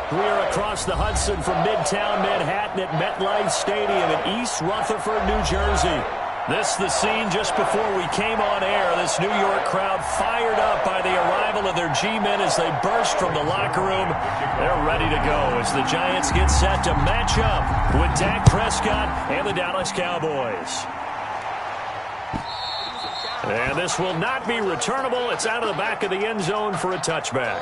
We are across the Hudson from Midtown Manhattan at MetLife Stadium in East Rutherford, New Jersey. This the scene just before we came on air. This New York crowd fired up by the arrival of their G-men as they burst from the locker room. They're ready to go as the Giants get set to match up with Dak Prescott and the Dallas Cowboys. And this will not be returnable. It's out of the back of the end zone for a touchback.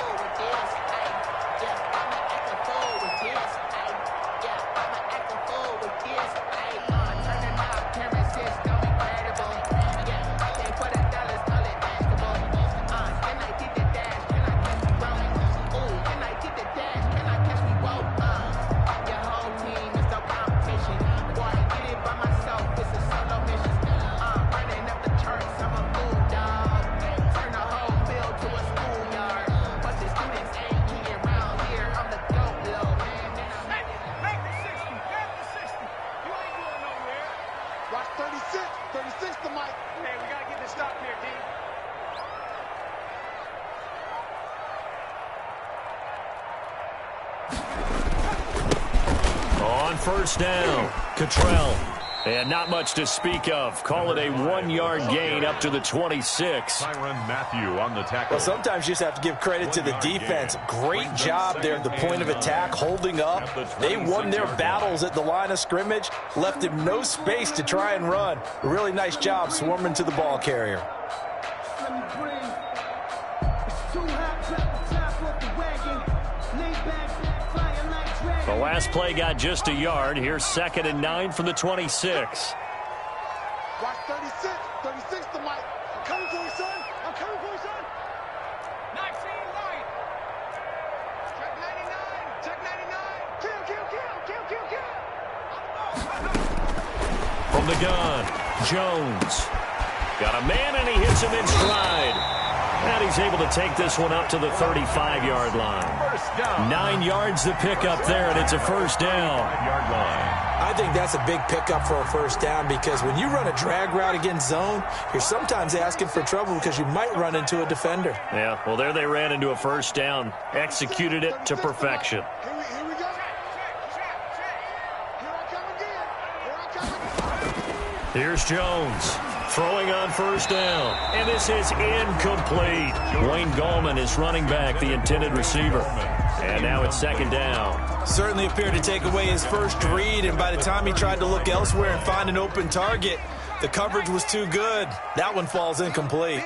First down, Cottrell. And not much to speak of. Call it a 1-yard gain up to the 26. Tyrann Mathieu on the tackle. Well, sometimes you just have to give credit to the defense. Great job there at the point of attack, holding up. They won their battles at the line of scrimmage, left him no space to try and run. A really nice job swarming to the ball carrier. The last play got just a yard. Here's 2nd and 9 from the 26. Watch 36. 36 to Mike. I'm coming for you, son. I'm coming for you, son. 19 right. Check 99. Check 99. Kill, kill, kill, kill, kill, kill. From the gun, Jones. Got a man, and he hits him in stride. And he's able to take this one up to the 35-yard line. 9 yards to pick up there, and it's a first down. I think that's a big pickup for a first down because when you run a drag route against zone, you're sometimes asking for trouble because you might run into a defender. Yeah, well, there they ran into a first down. Executed it to perfection. Here we go. Here I come again. Here I come again. Here's Jones. Throwing on first down, and this is incomplete. Wayne Gallman is running back, the intended receiver. And now it's 2nd down. Certainly appeared to take away his first read, and by the time he tried to look elsewhere and find an open target, the coverage was too good. That one falls incomplete.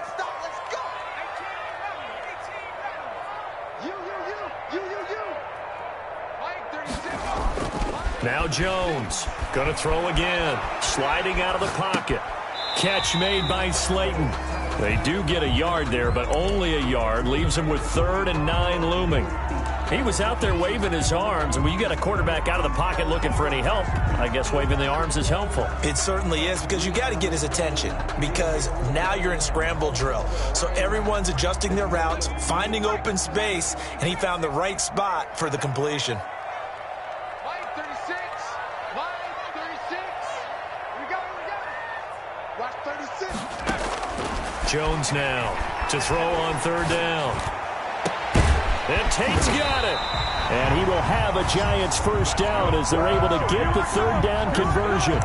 Now Jones, gonna throw again, sliding out of the pocket. Catch made by Slayton. They do get a yard there, but only a yard. Leaves him with 3rd and 9 looming. He was out there waving his arms, and when you got a quarterback out of the pocket looking for any help, I guess waving the arms is helpful. It certainly is, because you got to get his attention, because now you're in scramble drill. So everyone's adjusting their routes, finding open space, and he found the right spot for the completion. Mike 36. Mike 36. We got it. Watch 36. Jones now to throw on 3rd down. And Tate's got it. And he will have a Giants first down as they're able to get the 3rd down conversion.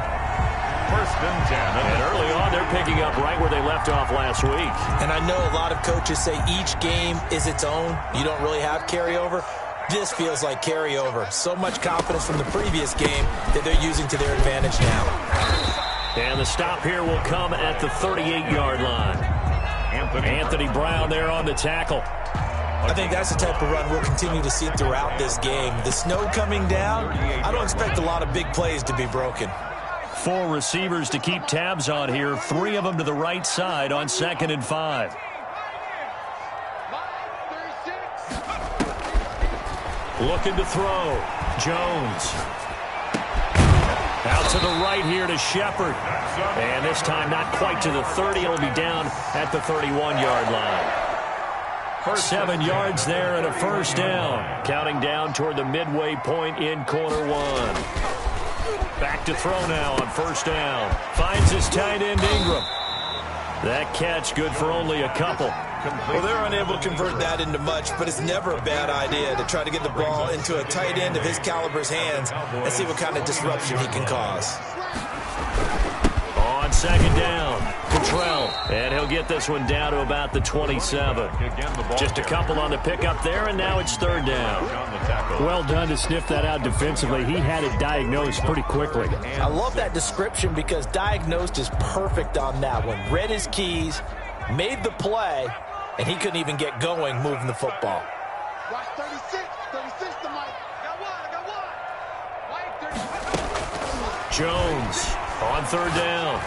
First and 10. And early on, they're picking up right where they left off last week. And I know a lot of coaches say each game is its own. You don't really have carryover. This feels like carryover. So much confidence from the previous game that they're using to their advantage now. And the stop here will come at the 38-yard line. Anthony Brown there on the tackle. I think that's the type of run we'll continue to see throughout this game. The snow coming down, I don't expect a lot of big plays to be broken. 4 receivers to keep tabs on here. 3 of them to the right side on 2nd and 5. Looking to throw. Jones. Out to the right here to Shepard. And this time not quite to the 30. It'll be down at the 31-yard line. 7 yards there and a first down. Counting down toward the midway point in quarter 1. Back to throw now on first down. Finds his tight end Ingram. That catch good for only a couple. Well, they're unable to convert that into much, but it's never a bad idea to try to get the ball into a tight end of his caliber's hands and see what kind of disruption he can cause. On second down, Cottrell, and he'll get this one down to about the 27. Just a couple on the pickup there, and now it's third down. Well done to sniff that out defensively. He had it diagnosed pretty quickly. I love that description because diagnosed is perfect on that one. Read his keys, made the play, and he couldn't even get going moving the football. Watch 36 to Mike. I got one. Mike, 36. Jones on third down.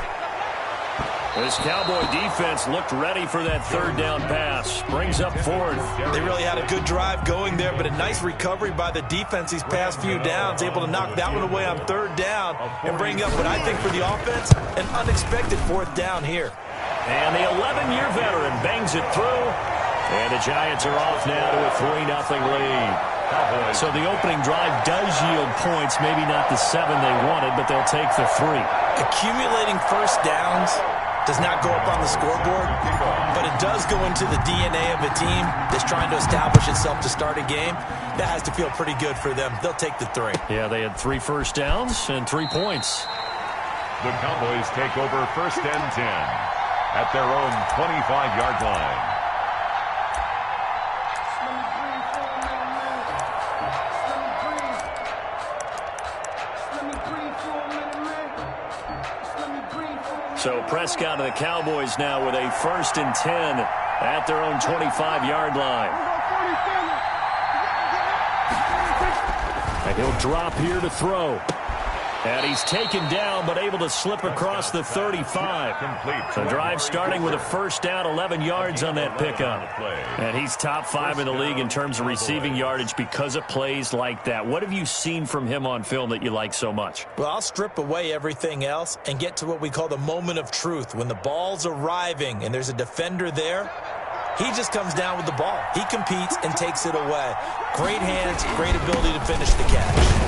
This Cowboy defense looked ready for that third down pass. Brings up fourth. They really had a good drive going there, but a nice recovery by the defense these past few downs, able to knock that one away on third down and bring up what I think for the offense, an unexpected fourth down here. And the 11-year veteran bangs it through. And the Giants are off now to a 3-0 lead. So the opening drive does yield points, maybe not the 7 they wanted, but they'll take the 3. Accumulating first downs does not go up on the scoreboard, but it does go into the DNA of a team that's trying to establish itself to start a game. That has to feel pretty good for them. They'll take the 3. Yeah, they had 3 first downs and 3 points. The Cowboys take over first and 10 at their own 25-yard line. So Prescott and the Cowboys now with a first and 10 at their own 25-yard line. And he'll drop here to throw. And he's taken down, but able to slip across the 35. The drive starting with a first down, 11 yards on that pickup. And he's top 5 in the league in terms of receiving yardage because of plays like that. What have you seen from him on film that you like so much? Well, I'll strip away everything else and get to what we call the moment of truth. When the ball's arriving and there's a defender there, he just comes down with the ball. He competes and takes it away. Great hands, great ability to finish the catch.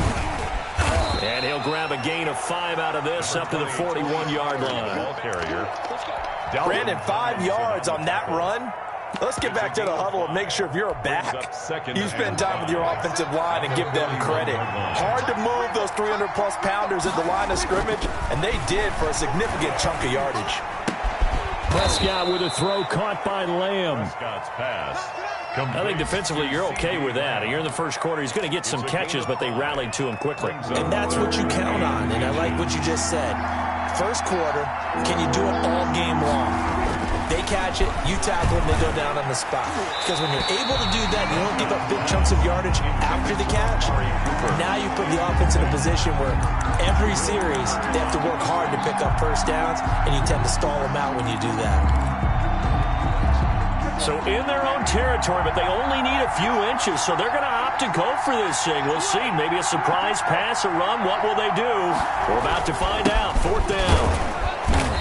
And he'll grab a gain of 5 out of this up to the 41-yard line. Brandon, 5 yards on that run. Let's get back to the huddle and make sure if you're a back, you spend time with your offensive line and give them credit. Hard to move those 300-plus pounders at the line of scrimmage, and they did for a significant chunk of yardage. Prescott with a throw caught by Lamb. Prescott's pass. I think defensively you're okay with that. Here in the first quarter, he's going to get some catches, but they rallied to him quickly. And that's what you count on, and I like what you just said. First quarter, can you do it all game long? They catch it, you tackle them, they go down on the spot. Because when you're able to do that, you don't give up big chunks of yardage after the catch. Now you put the offense in a position where every series they have to work hard to pick up first downs, and you tend to stall them out when you do that. So in their own territory, but they only need a few inches, so they're going to opt to go for this thing. We'll see. Maybe a surprise pass, a run. What will they do? We're about to find out. Fourth down.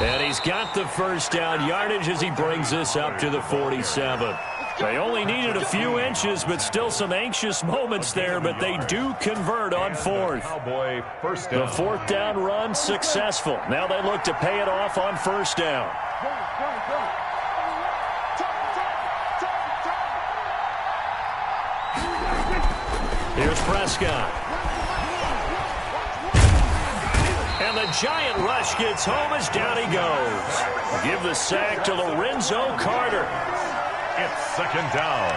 And he's got the first down yardage as he brings this up to the 47. They only needed a few inches, but still some anxious moments there, but they do convert on fourth. The fourth down run successful. Now they look to pay it off on first down. Here's Prescott. And the giant rush gets home as down he goes. Give the sack to Lorenzo Carter. It's second down.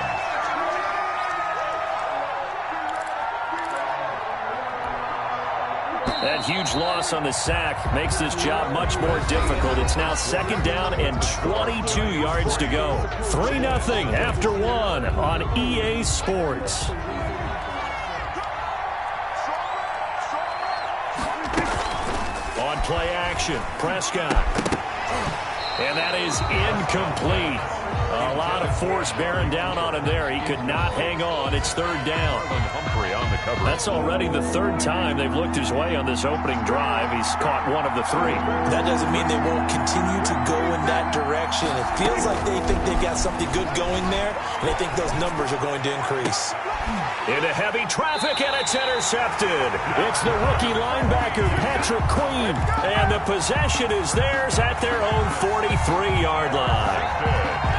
That huge loss on the sack makes this job much more difficult. It's now second down and 22 yards to go. 3-0 after 1 on EA Sports. On play action, Prescott. And that is incomplete. A lot of force bearing down on him there. He could not hang on. It's third down. Humphrey on the cover. That's already the third time they've looked his way on this opening drive. He's caught one of the 3. That doesn't mean they won't continue to go in that direction. It feels like they think they've got something good going there, and they think those numbers are going to increase. Into heavy traffic, and it's intercepted. It's the rookie linebacker, Patrick Queen, and the possession is theirs at their own 43-yard line.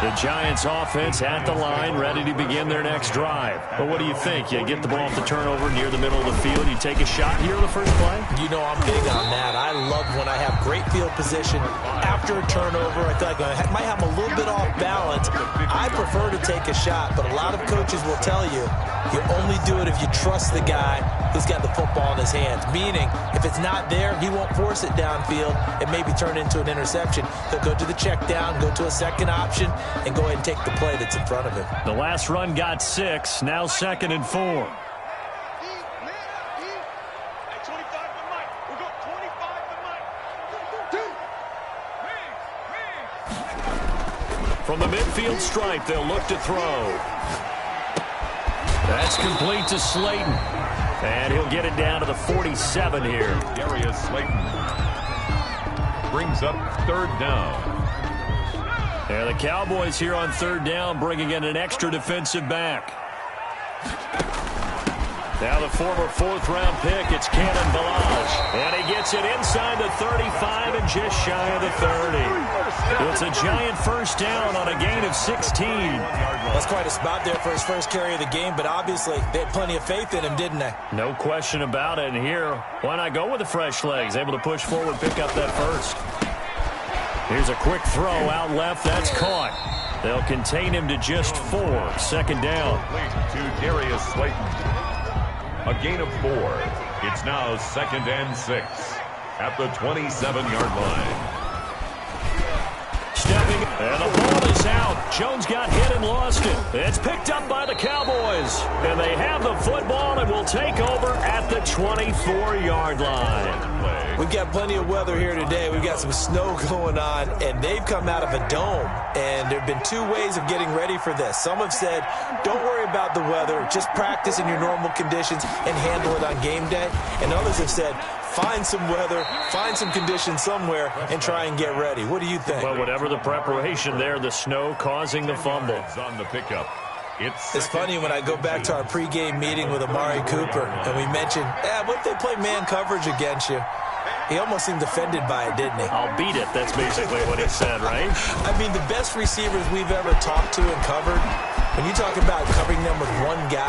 The Giants offense at the line, ready to begin their next drive. But what do you think? You get the ball off the turnover near the middle of the field, you take a shot here in the first play? You know I'm big on that. I love when I have great field position after a turnover. I feel like I might have a little bit off balance. I prefer to take a shot, but a lot of coaches will tell you only do it if you trust the guy who's got the football in his hands. Meaning, if it's not there, he won't force it downfield and maybe turn it into an interception. He'll go to the check down, go to a second option, and go ahead and take the play that's in front of him. The last run got 6, now 2nd and 4. From the midfield stripe, they'll look to throw. That's complete to Slayton. And he'll get it down to the 47 here. Darius Slayton brings up 3rd down. And the Cowboys here on 3rd down, bringing in an extra defensive back. Now the former 4th-round pick, it's Cannon Balaj. And he gets it inside the 35 and just shy of the 30. It's a giant first down on a gain of 16. That's quite a spot there for his first carry of the game, but obviously they had plenty of faith in him, didn't they? No question about it. And here, why not go with the fresh legs? Able to push forward, pick up that first. Here's a quick throw out left. That's caught. They'll contain him to just 4. 2nd down. To Darius Slayton. A gain of 4. It's now 2nd and 6 at the 27-yard line. Stepping, and the ball is out. Jones got hit and lost it. It's picked up by the Cowboys. And they have the football and will take over at the 24-yard line. We've got plenty of weather here today. We've got some snow going on, and they've come out of a dome. And there have been 2 ways of getting ready for this. Some have said, don't worry about the weather. Just practice in your normal conditions and handle it on game day. And others have said, find some weather, find some conditions somewhere, and try and get ready. What do you think? Well, whatever the preparation there, the snow causing the fumble. On the pickup. It's funny when I go back to our pregame meeting with Amari Cooper, and we mentioned, what if they play man coverage against you? He almost seemed offended by it, didn't he? I'll beat it. That's basically what he said, right? I mean, the best receivers we've ever talked to and covered, when you talk about covering them with one guy,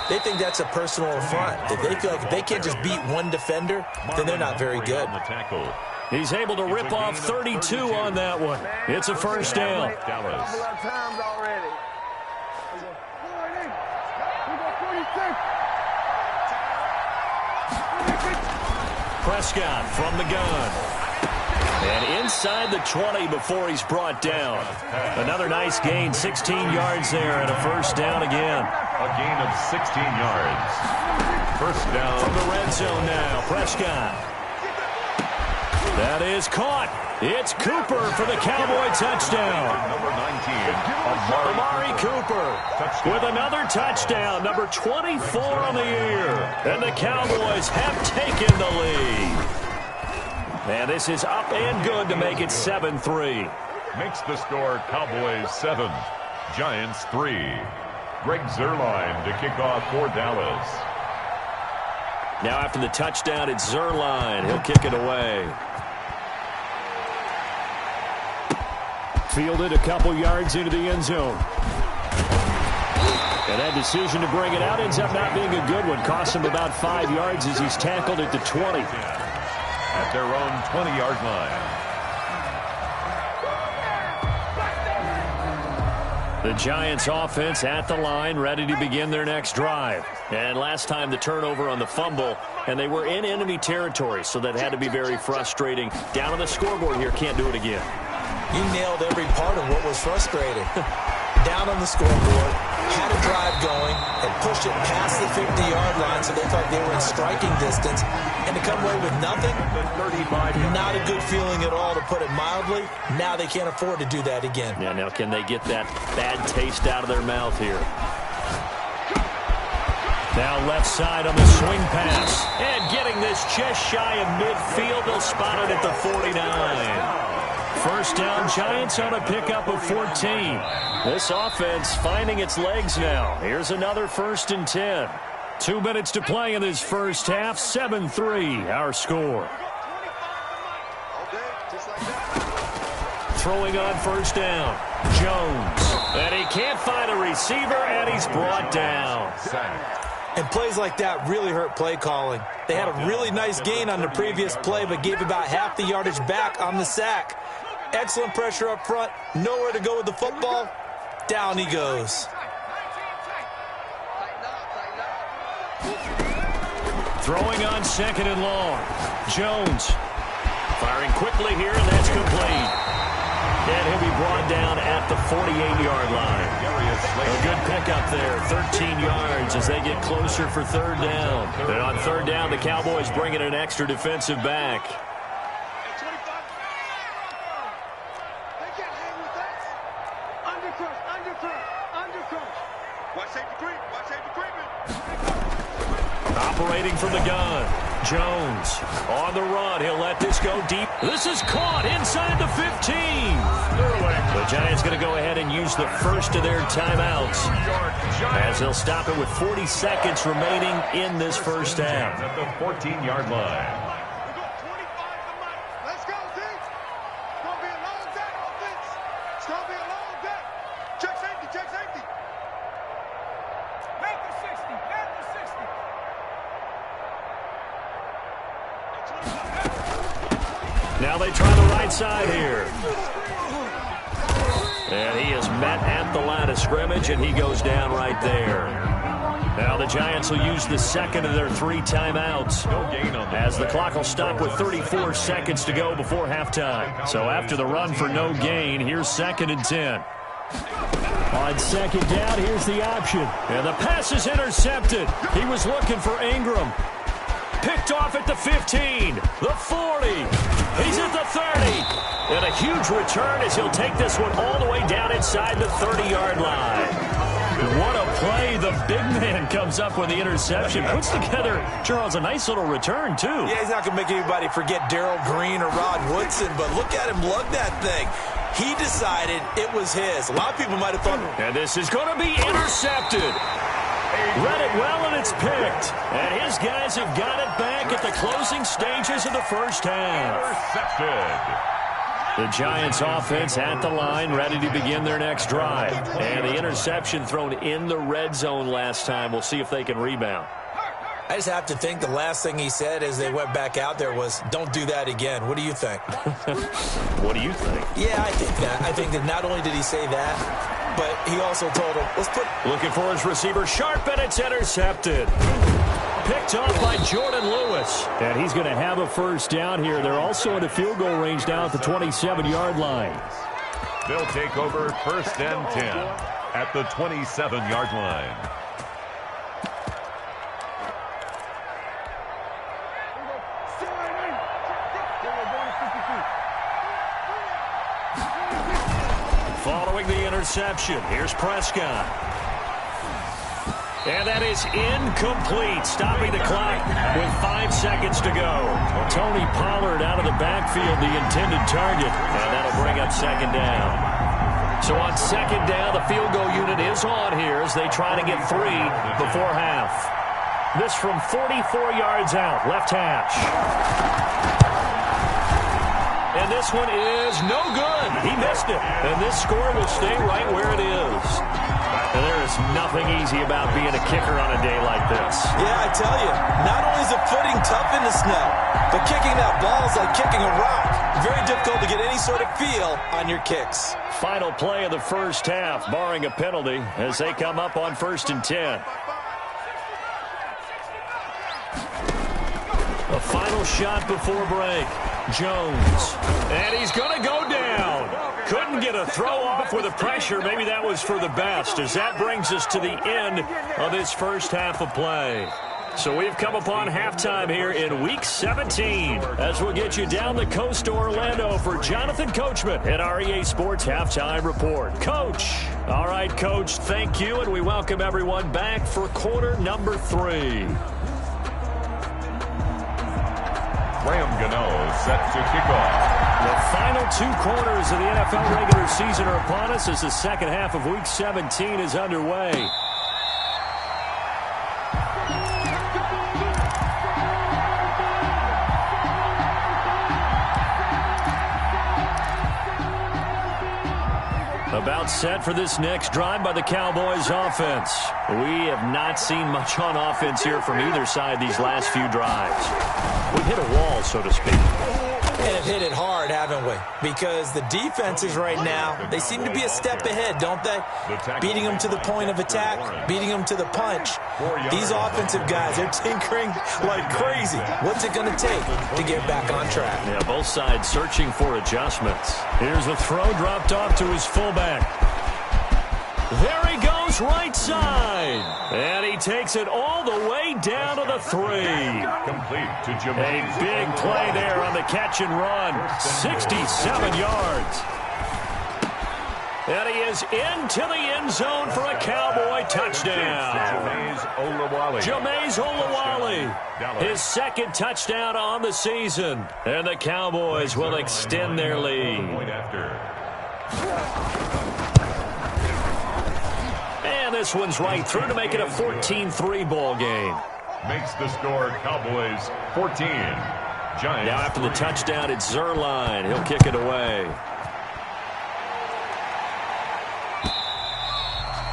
they think that's a personal affront. If they feel like if they can't just beat one defender, then they're not very good. He's able to rip off 32 on that one. It's a first down. Prescott from the gun. And inside the 20 before he's brought down. Another nice gain, 16 yards there, and a first down again. A gain of 16 yards. First down. From the red zone now, Prescott. That is caught. It's Cooper for the Cowboy touchdown. Number 19, Amari Cooper with another touchdown, number 24 on the year. And the Cowboys have taken the lead. And this is up and good to make it 7-3. Makes the score Cowboys 7, Giants 3. Greg Zuerlein to kick off for Dallas. Now after the touchdown, it's Zuerlein. He'll kick it away. Fielded a couple yards into the end zone. And that decision to bring it out ends up not being a good one. Costs him about 5 yards as he's tackled at the 20. At their own 20-yard line. The Giants offense at the line, ready to begin their next drive. And last time the turnover on the fumble, and they were in enemy territory, so that had to be very frustrating. Down on the scoreboard here, can't do it again. You nailed every part of what was frustrating. Down on the scoreboard, had a drive going, and pushed it past the 50-yard line so they thought they were in striking distance. And to come away with nothing, not a good feeling at all, to put it mildly. Now they can't afford to do that again. Yeah, now can they get that bad taste out of their mouth here? Now left side on the swing pass. And getting this just shy of midfield, they'll spot it at the 49. First down, Giants on a pickup of 14. This offense finding its legs now. Here's another 1st and 10. 2 minutes to play in this first half. 7-3, our score. 3 throwing on first down. Jones. And he can't find a receiver, and he's brought down. And plays like that really hurt play calling. They had a really nice gain on the previous play, but gave about half the yardage back on the sack. Excellent pressure up front. Nowhere to go with the football. Down he goes. Throwing on second and long. Jones. Firing quickly here, and that's complete. And he'll be brought down at the 48-yard line. A good pickup there, 13 yards as they get closer for third down. And on third down, the Cowboys bring in an extra defensive back. Operating from the gun. Jones on the run. He'll let this go deep. This is caught inside the 15. The Giants going to go ahead and use the first of their timeouts as they'll stop it with 40 seconds remaining in this first half. At the 14-yard line. Let's go, D. It's going to be a long day, offense. It's going to be a long day. Check safety, check safety. Back to 60, back to 60. Now they try the right side here. And he is met at the line of scrimmage, and he goes down right there. Now the Giants will use the second of their 3 timeouts as the clock will stop with 34 seconds to go before halftime. So after the run for no gain, here's 2nd and 10. On second down, here's the option. And the pass is intercepted. He was looking for Ingram. Picked off at the 15, the 40. He's at the 30. And a huge return as he'll take this one all the way down inside the 30-yard line. What a play. The big man comes up with the interception. Puts together, Charles, a nice little return, too. Yeah, he's not going to make anybody forget Darrell Green or Rod Woodson, but look at him lug that thing. He decided it was his. A lot of people might have thought. And this is going to be intercepted. Read it well, and it's picked. And his guys have got it back at the closing stages of the first half. Intercepted. The Giants offense at the line, ready to begin their next drive. And the interception thrown in the red zone last time. We'll see if they can rebound. I just have to think the last thing he said as they went back out there was, don't do that again. What do you think? What do you think? Yeah, I think that. I think that not only did he say that, but he also told him, let's put... Looking for his receiver, sharp, and it's intercepted. Picked off by Jordan Lewis. And he's going to have a first down here. They're also in a field goal range now at the 27-yard line. They'll take over 1st and 10 at the 27-yard line. Following the interception, here's Prescott. And that is incomplete, stopping the clock with 5 seconds to go. Tony Pollard out of the backfield, the intended target, and that'll bring up 2nd down. So on 2nd down, the field goal unit is on here as they try to get 3 before half. This from 44 yards out, left hash. And this one is no good. He missed it. And this score will stay right where it is. And there is nothing easy about being a kicker on a day like this. Yeah, I tell you, not only is the footing tough in the snow, but kicking that ball is like kicking a rock. Very difficult to get any sort of feel on your kicks. Final play of the first half, barring a penalty, as they come up on 1st and 10. A final shot before break. Jones. And he's going to go down. Couldn't get a throw off with the pressure. Maybe that was for the best, as that brings us to the end of this first half of play. So we've come upon halftime here in Week 17 as we'll get you down the coast to Orlando for Jonathan Coachman at our EA Sports Halftime Report. Coach. All right, Coach, thank you, and we welcome everyone back for quarter number 3. Graham Gano set to kick off. The final 2 quarters of the NFL regular season are upon us as the second half of Week 17 is underway. About set for this next drive by the Cowboys offense. We have not seen much on offense here from either side these last few drives. We've hit a wall, so to speak. And have hit it hard, haven't we? Because the defenses right now, they seem to be a step ahead, don't they? Beating them to the point of attack, beating them to the punch. These offensive guys, they're tinkering like crazy. What's it going to take to get back on track? Yeah, both sides searching for adjustments. Here's a throw dropped off to his fullback. There he goes, right side. And he takes it all the way down to the 3. Complete to Jameis. A big play there on the catch and run. 67 yards. And he is into the end zone for a Cowboy touchdown. Jameis Olawale. His second touchdown on the season. And the Cowboys will extend their lead. And this one's right through to make it a 14-3 ball game. Makes the score Cowboys 14. Giants. Now after the touchdown, it's Zerline. He'll kick it away.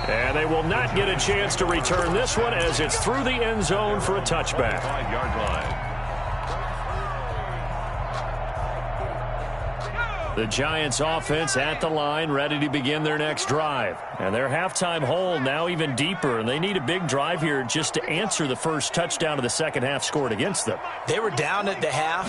And they will not get a chance to return this one as it's through the end zone for a touchback. 5-yard line. The Giants offense at the line, ready to begin their next drive. And their halftime hole now even deeper, and they need a big drive here just to answer the first touchdown of the second half scored against them. They were down at the half.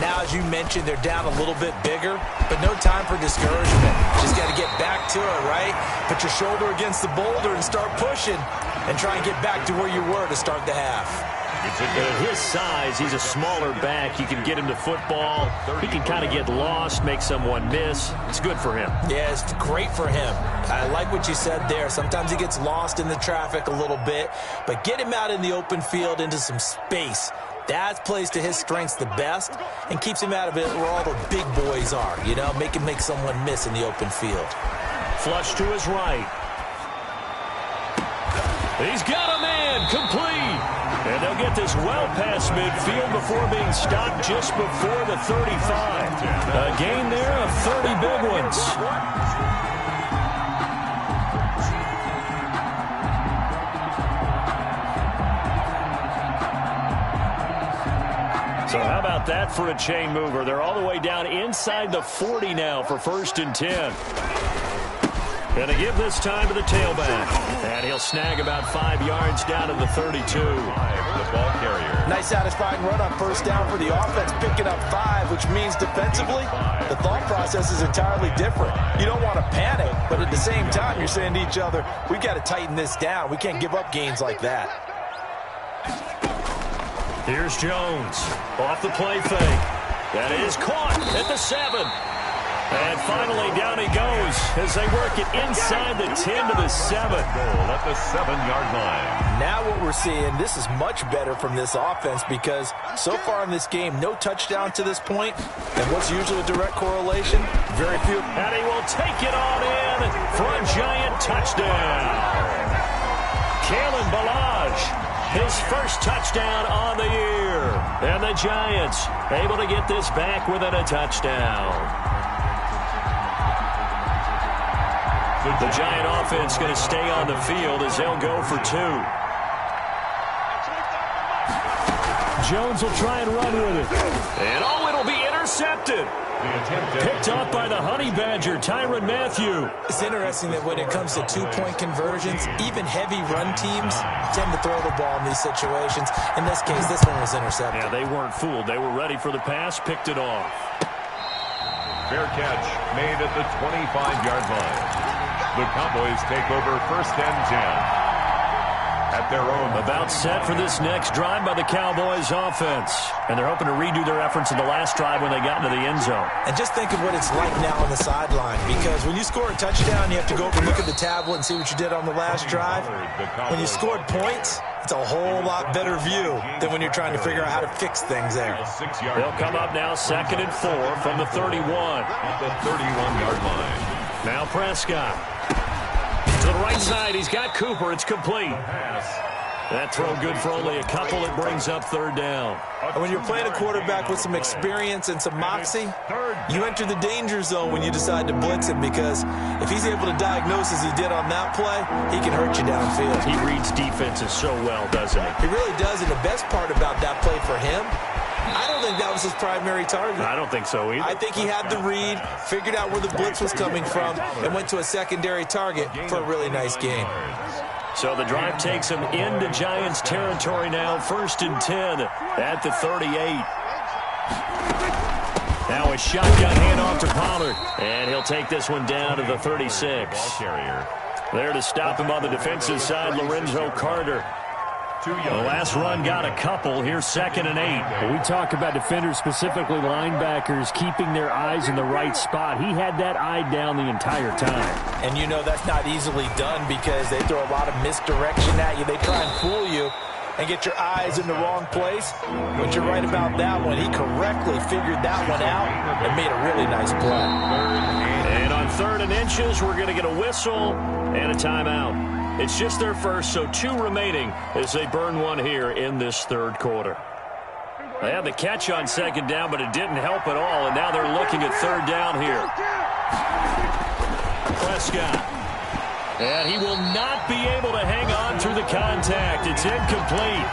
Now, as you mentioned, they're down a little bit bigger, but no time for discouragement. Just got to get back to it, right? Put your shoulder against the boulder and start pushing and try and get back to where you were to start the half. At his size, he's a smaller back. You can get him to football. He can kind of get lost, make someone miss. It's good for him. Yeah, it's great for him. I like what you said there. Sometimes he gets lost in the traffic a little bit, but get him out in the open field into some space. That plays to his strengths the best and keeps him out of it where all the big boys are, you know, make him make someone miss in the open field. Flush to his right. He's got a man, complete. And they'll get this well past midfield before being stopped just before the 35. A gain there of 30 big ones. So how about that for a chain mover? They're all the way down inside the 40 now for 1st and 10. Going to give this time to the tailback. And he'll snag about 5 yards down to the 32. The ball carrier. Nice satisfying run on first down for the offense, picking up 5, which means defensively, the thought process is entirely different. You don't want to panic, but at the same time, you're saying to each other, we've got to tighten this down. We can't give up gains like that. Here's Jones. Off the play fake. That is caught at the 7. And finally, down he goes as they work it inside the 10 to the 7. Goal at the 7-yard line. Now what we're seeing, this is much better from this offense because so far in this game, no touchdown to this point. And what's usually a direct correlation? Very few. And he will take it on in for a giant touchdown. Kalen Ballage, his first touchdown on the year. And the Giants able to get this back within a touchdown. The Giant offense going to stay on the field as they'll go for 2. Jones will try and run with it. And it'll be intercepted. Picked off by the Honey Badger, Tyrann Mathieu. It's interesting that when it comes to two-point conversions, even heavy run teams tend to throw the ball in these situations. In this case, this one was intercepted. Yeah, they weren't fooled. They were ready for the pass, picked it off. Fair catch made at the 25-yard line. The Cowboys take over 1st and 10 at their own. About set for this next drive by the Cowboys offense. And they're hoping to redo their efforts in the last drive when they got into the end zone. And just think of what it's like now on the sideline, because when you score a touchdown, you have to go over and look at the tablet and see what you did on the last drive. When you scored points, it's a whole lot better view than when you're trying to figure out how to fix things there. They'll come up now 2nd and 4 from the 31. At the 31-yard line. Now Prescott. To the right side, he's got Cooper. It's complete. That throw good for only a couple. It brings up third down. And when you're playing a quarterback with some experience and some moxie, you enter the danger zone when you decide to blitz him, because if he's able to diagnose as he did on that play, he can hurt you downfield. He reads defenses so well, doesn't he? He really does, and the best part about that play for him, I don't think that was his primary target. I don't think so either. I think he had the read, figured out where the blitz was coming from, and went to a secondary target for a really nice game. So the drive takes him into Giants territory now, 1st and 10 at the 38. Now a shotgun handoff to Pollard, and he'll take this one down to the 36. There to stop him on the defensive side, Lorenzo Carter. The last run got a couple. Here's 2nd and 8. When we talk about defenders, specifically linebackers, keeping their eyes in the right spot. He had that eye down the entire time. And you know that's not easily done because they throw a lot of misdirection at you. They try and fool you and get your eyes in the wrong place. But you're right about that one. He correctly figured that one out and made a really nice play. And on 3rd and inches, we're going to get a whistle and a timeout. It's just their first, so 2 remaining as they burn one here in this 3rd quarter. They had the catch on 2nd down, but it didn't help at all, and now they're looking at 3rd down here. Prescott. And he will not be able to hang on through the contact. It's incomplete.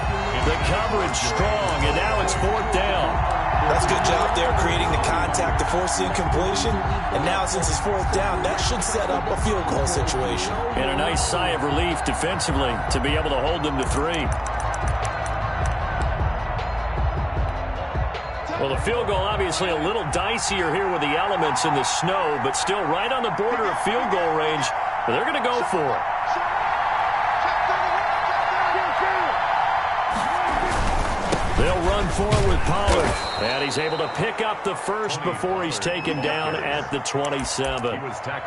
The coverage strong, and now it's 4th down. That's a good job there, creating the contact to force the incompletion. And now, since it's 4th down, that should set up a field goal situation. And a nice sigh of relief defensively to be able to hold them to 3. Well, the field goal obviously a little dicier here with the elements in the snow, but still right on the border of field goal range. But they're going to go for it. They'll run forward with Pollard. And he's able to pick up the first before he's taken down at the 27.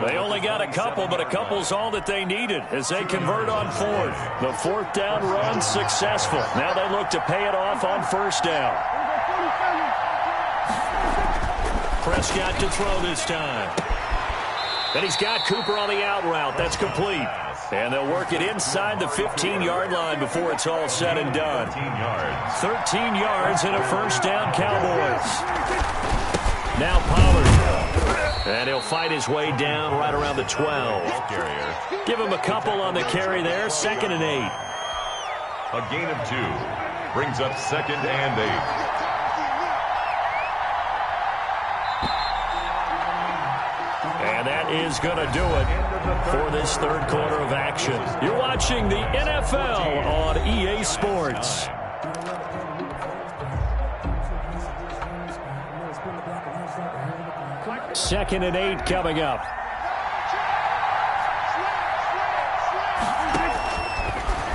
They only got a couple, but a couple's all that they needed as they convert on 4th. The 4th down run successful. Now they look to pay it off on 1st down. Prescott to throw this time. And he's got Cooper on the out route. That's complete. And they'll work it inside the 15-yard line before it's all said and done. 13 yards and a 1st down, Cowboys. Now Pollard. And he'll fight his way down right around the 12. Give him a couple on the carry there. 2nd and 8. A gain of 2 brings up 2nd and 8. And that is going to do it for this 3rd quarter of action. You're watching the NFL on EA Sports. Second and 8 coming up.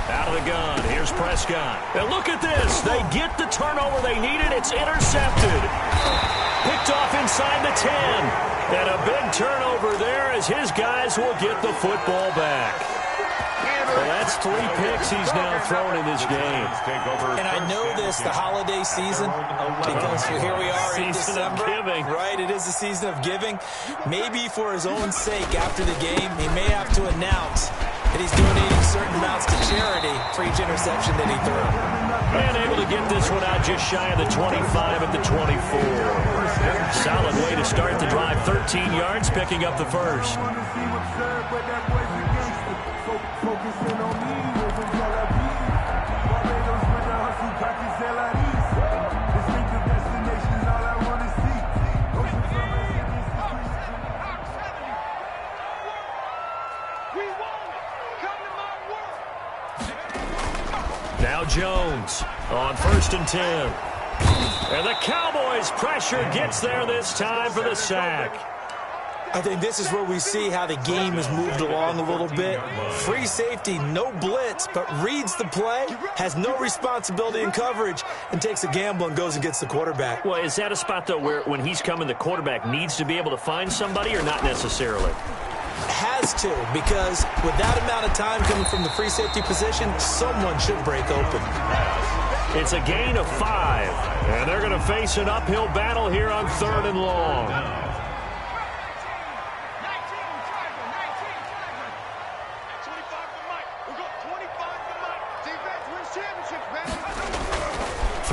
Out of the gun. Here's Prescott. And look at this. They get the turnover they needed. It's intercepted. Picked off inside the 10. And a big turnover there as his guys will get the football back. Well, that's 3 picks he's now thrown in this game. And I know this, the holiday season, because here we are in December. Season of giving. Right, it is the season of giving. Maybe for his own sake after the game, he may have to announce that he's donating certain amounts to charity for each interception that he threw. And able to get this one out just shy of the 25 at the 24. Solid way to start the drive. 13 yards, picking up the first. Now Jones on 1st and 10. And the Cowboys' pressure gets there this time for the sack. I think this is where we see how the game has moved along a little bit. Free safety, no blitz, but reads the play, has no responsibility in coverage, and takes a gamble and goes and gets the quarterback. Well, is that a spot, though, where when he's coming, the quarterback needs to be able to find somebody or not necessarily? Has to, because with that amount of time coming from the free safety position, someone should break open. It's a gain of 5, and they're going to face an uphill battle here on 3rd and long.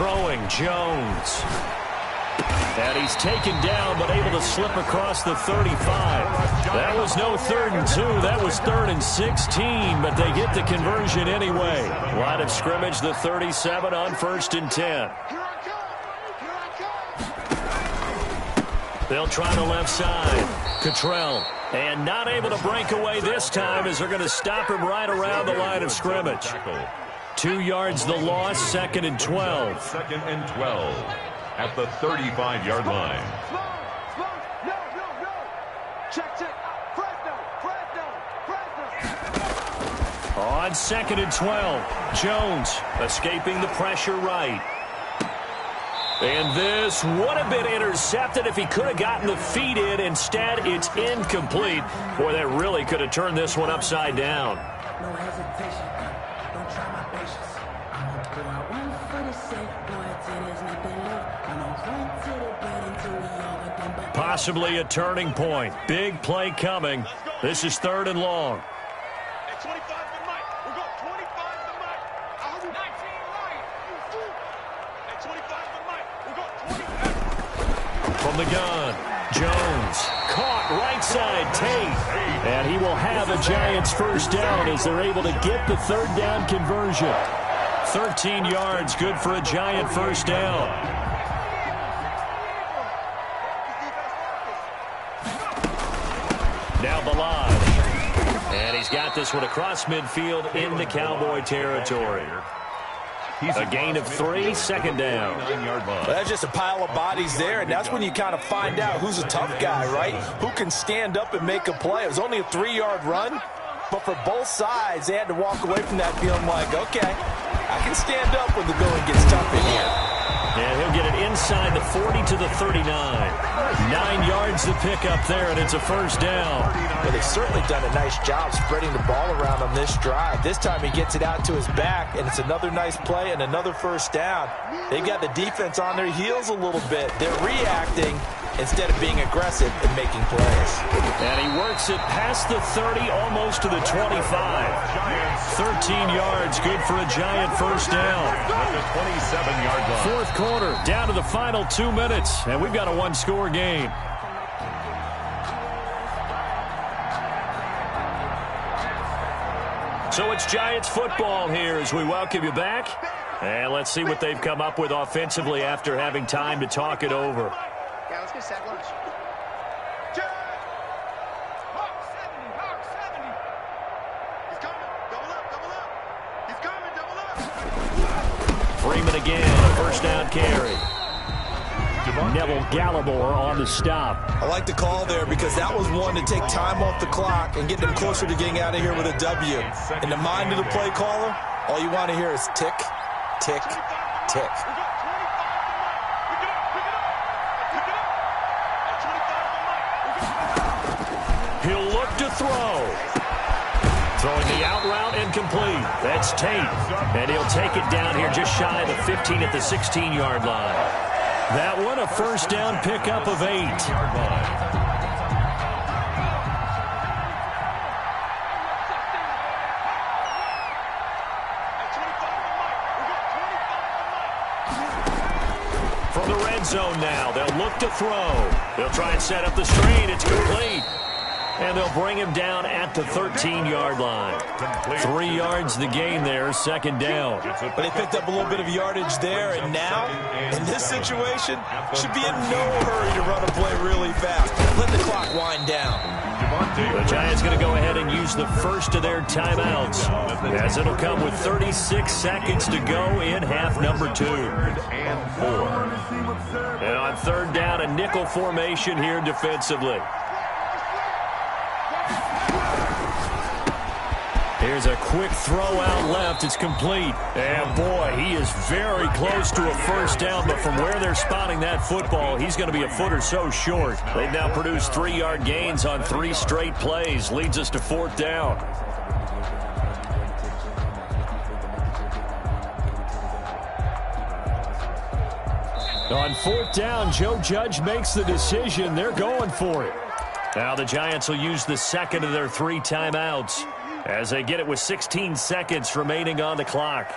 Throwing Jones. And he's taken down, but able to slip across the 35. That was no 3rd and 2. That was 3rd and 16, but they get the conversion anyway. Line of scrimmage, the 37 on 1st and 10. They'll try the left side. Cottrell. And not able to break away this time as they're going to stop him right around the line of scrimmage. 2 yards the loss, 2nd and 12. 2nd and 12 at the 35-yard line. On 2nd and 12, Jones escaping the pressure right. And this would have been intercepted if he could have gotten the feet in. Instead, it's incomplete. Boy, that really could have turned this one upside down. No hesitation. Don't try my patience. I'm gonna go out one for the sake. Boy, till there's nothing left. I'm gonna run to the bed until we all got them back. Possibly a turning point. Big play coming. This is 3rd and long. At 25 to Mike. We'll go 25 to Mike. 19 right. At 25 to Mike. We'll go 25. From the gun, Jones. Caught right side, Tate. And he will have a Giants first down as they're able to get the 3rd down conversion. 13 yards, good for a Giant first down. Now Balaj. And he's got this one across midfield into Cowboy territory. A gain of 3, 2nd down. Well, that's just a pile of bodies there, and that's when you kind of find out who's a tough guy, right? Who can stand up and make a play. It was only a 3-yard run, but for both sides, they had to walk away from that feeling like, okay, I can stand up when the going gets tough in here. And he'll get it inside the 40 to the 39. 9 yards to pick up there, and it's a first down. Well, they've certainly done a nice job spreading the ball around on this drive. This time he gets it out to his back, and it's another nice play and another first down. They've got the defense on their heels a little bit. They're reacting instead of being aggressive and making plays. And he works it past the 30, almost to the 25. 13 yards, good for a Giant first down. At the 27-yard line. 4th quarter, down to the final 2 minutes, and we've got a 1-score game. So it's Giants football here as we welcome you back. And let's see what they've come up with offensively after having time to talk it over. Yeah, let's get sack lunch. Hawk 70, Hawk 70. He's coming. Double up, double up. He's coming, double up. Freeman again, first down carry. Neville Gallimore on the stop. I like the call there because that was one to take time off the clock and get them closer to getting out of here with a W. In the mind of the play caller, all you want to hear is tick, tick, tick. He'll look to throw. Throwing the out route incomplete. That's Tate. And he'll take it down here just shy of the 15 at the 16-yard line. That one a first down pickup of 8. From the red zone now, they'll look to throw. They'll try and set up the screen. It's complete. And they'll bring him down at the 13-yard line. 3 yards the gain there, 2nd down. But they picked up a little bit of yardage there, and now, in this situation, should be in no hurry to run a play really fast. Let the clock wind down. The Giants going to go ahead and use the first of their timeouts, as it'll come with 36 seconds to go in half number 2. And on 3rd down, a nickel formation here defensively. Here's a quick throw out left. It's complete. And, boy, he is very close to a first down. But from where they're spotting that football, he's going to be a foot or so short. They've now produced 3-yard gains on 3 straight plays. Leads us to 4th down. On 4th down, Joe Judge makes the decision. They're going for it. Now the Giants will use the second of their 3 timeouts as they get it with 16 seconds remaining on the clock.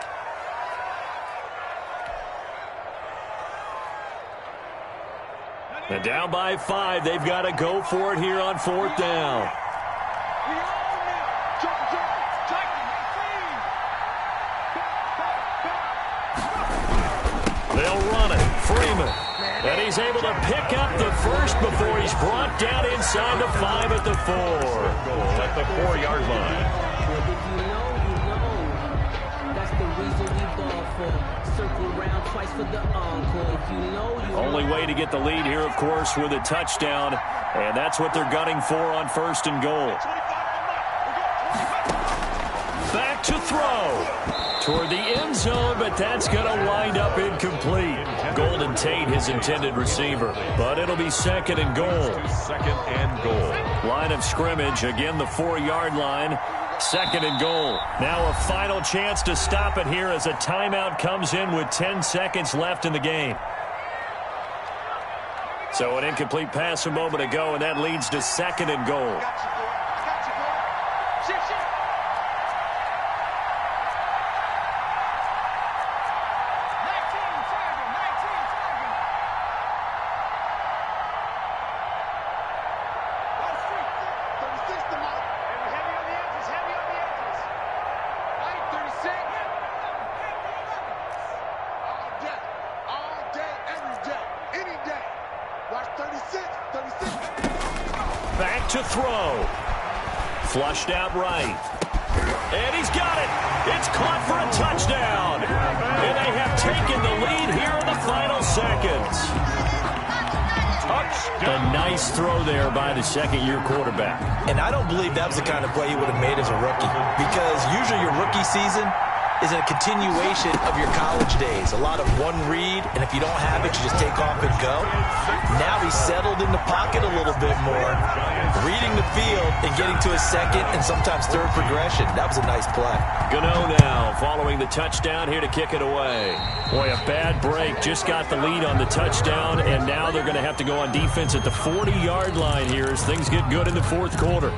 And down by 5, they've got to go for it here on 4th down. They'll run it. Freeman. And he's able to pick up the first before he's brought down inside the 5 at the 4. Goal at the 4-yard line. If you know, you know. That's the reason we ball for. Circle around twice for the encore. If you know, you know. Only way to get the lead here, of course, with a touchdown. And that's what they're gunning for on 1st and goal. Back to throw. Toward the end zone, but that's going to wind up incomplete. Golden Tate, his intended receiver. But it'll be 2nd and goal. 2nd and goal. Line of scrimmage, again the 4-yard line. 2nd and goal. Now a final chance to stop it here as a timeout comes in with 10 seconds left in the game. So an incomplete pass a moment ago, and that leads to 2nd and goal. Back to throw. Flushed out right. And he's got it. It's caught for a touchdown. And they have taken the lead here in the final seconds. A nice throw there by the second-year quarterback. And I don't believe that was the kind of play he would have made as a rookie, because usually your rookie season is a continuation of your college days. A lot of one read, and if you don't have it, you just take off and go. Now he's settled in the pocket a little bit more, reading the field and getting to his second and sometimes third progression. That was a nice play. Gano now following the touchdown here to kick it away. Boy, a bad break. Just got the lead on the touchdown, and now they're going to have to go on defense at the 40-yard line here as things get good in the 4th quarter.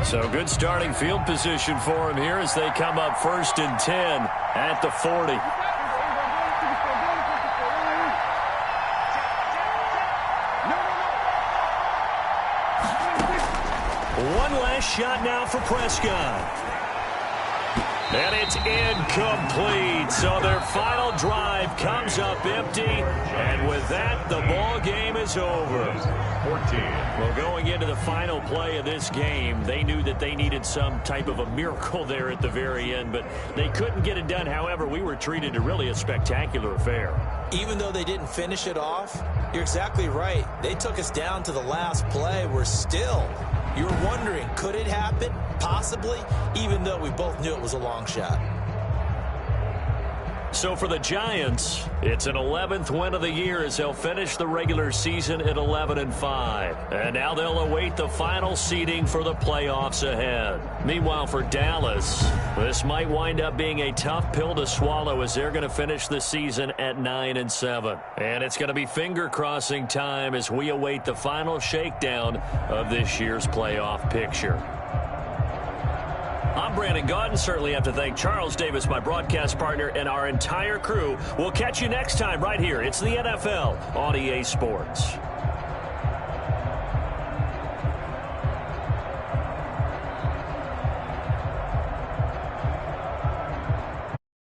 So good starting field position for him here as they come up 1st and 10 at the 40. One last shot now for Prescott. And it's incomplete. So their final drive comes up empty. And with that, the ball game is over. 14. Well, going into the final play of this game, they knew that they needed some type of a miracle there at the very end, but they couldn't get it done. However, we were treated to really a spectacular affair. Even though they didn't finish it off, you're exactly right. They took us down to the last play. We're still, you were wondering, could it happen? Possibly, even though we both knew it was a long shot. So for the Giants, it's an 11th win of the year as they'll finish the regular season at 11-5. And now they'll await the final seeding for the playoffs ahead. Meanwhile, for Dallas, this might wind up being a tough pill to swallow as they're going to finish the season at 9-7. And it's going to be finger-crossing time as we await the final shakedown of this year's playoff picture. I'm Brandon Gaudin. Certainly have to thank Charles Davis, my broadcast partner, and our entire crew. We'll catch you next time right here. It's the NFL on EA Sports.